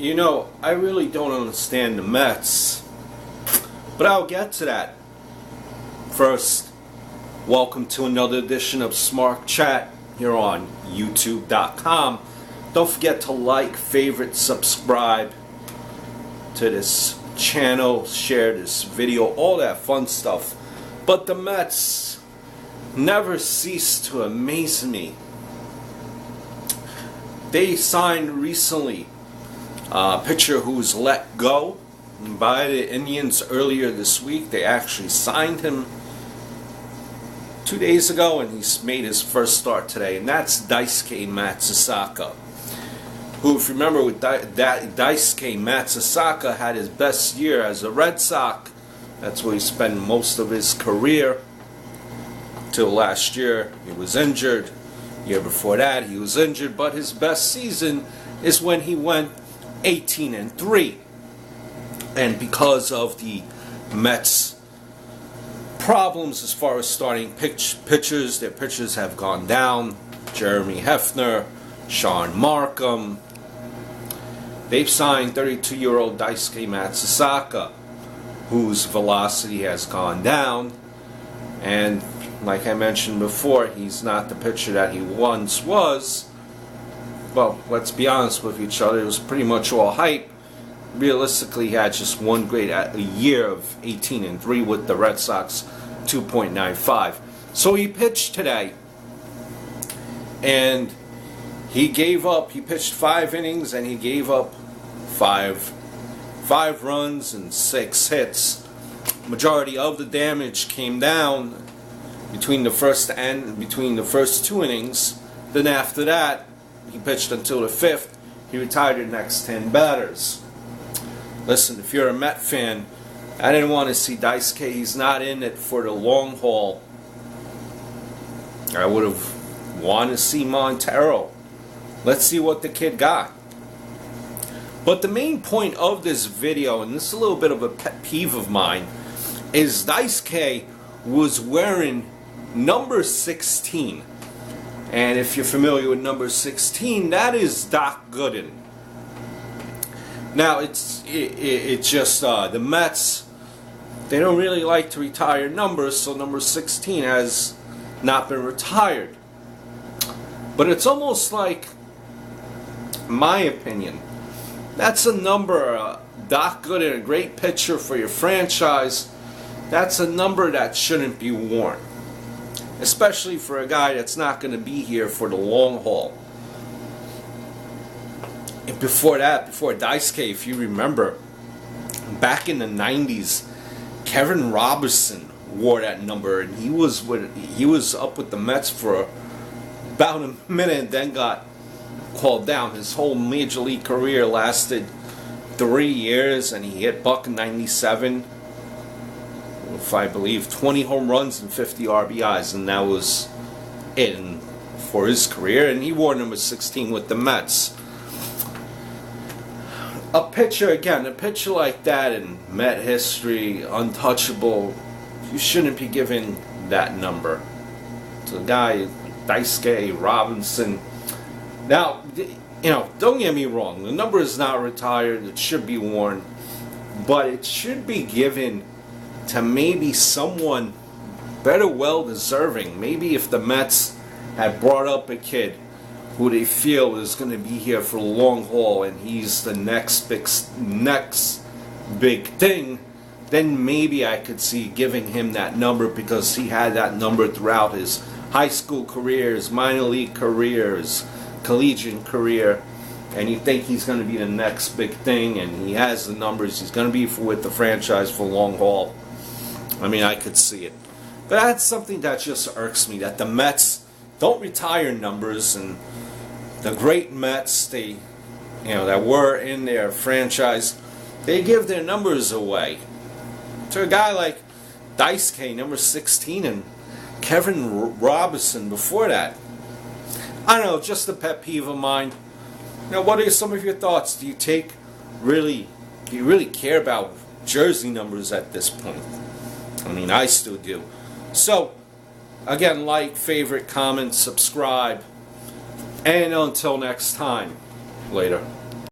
You know, I really don't understand the Mets, but I'll get to that. First, welcome to another edition of Smart Chat here on YouTube.com. Don't forget to like, favorite, subscribe to this channel, share this video, all that fun stuff. But the Mets never cease to amaze me. They signed recently a pitcher who was let go by the Indians earlier this week. They actually signed him 2 days ago, and he's made his first start today, and that's Daisuke Matsuzaka, who, if you remember, with Daisuke Matsuzaka had his best year as a Red Sox. That's where he spent most of his career till last year. He was injured. Year before that he was injured, but his best season is when he went 18-3. And because of the Mets' problems as far as starting pitchers, their pitchers have gone down. Jeremy Hefner, Sean Markham. They've signed 32-year-old Daisuke Matsuzaka, whose velocity has gone down, and like I mentioned before, he's not the pitcher that he once was. Well, let's be honest with each other, it was pretty much all hype. Realistically, he had just one great year of 18-3 with the Red Sox, 2.95. So he pitched today, and he pitched 5 innings, and he gave up five runs and 6 hits. Majority of the damage came down between the first 2 innings. Then after that, he pitched until the 5th. He retired the next 10 batters. Listen, if you're a Met fan, I didn't want to see Daisuke. He's not in it for the long haul. I would have wanted to see Montero. Let's see what the kid got. But the main point of this video, and this is a little bit of a pet peeve of mine, is Daisuke was wearing number 16. And if you're familiar with number 16, that is Doc Gooden. Now, it's just the Mets, they don't really like to retire numbers, so number 16 has not been retired. But it's almost like, in my opinion, that's a number, Doc Gooden, a great pitcher for your franchise, that's a number that shouldn't be worn. Especially for a guy that's not going to be here for the long haul. And before Daisuke, if you remember, back in the 90s, Kevin Robinson wore that number, and he was up with the Mets for about a minute and then got called down. His whole major league career lasted 3 years, and he hit buck in 97. If I believe 20 home runs and 50 RBIs, and that was it for his career, and he wore number 16 with the Mets. A pitcher like that in Met history, untouchable, you shouldn't be giving that number to a guy, Daisuke Robinson. Now, don't get me wrong, the number is not retired, it should be worn, but it should be given to maybe someone better, well-deserving. Maybe if the Mets had brought up a kid who they feel is going to be here for the long haul and he's the next big thing, then maybe I could see giving him that number, because he had that number throughout his high school career, his minor league career, his collegiate career, and you think he's going to be the next big thing, and he has the numbers, he's going to be with the franchise for the long haul. I mean, I could see it. But that's something that just irks me, that the Mets don't retire numbers, and the great Mets, that were in their franchise, they give their numbers away to a guy like Daisuke, number 16, and Kevin Robinson before that. I don't know, just a pet peeve of mine. What are some of your thoughts? Do you really care about jersey numbers at this point? I mean, I still do. So, again, like, favorite, comment, subscribe, and until next time, later.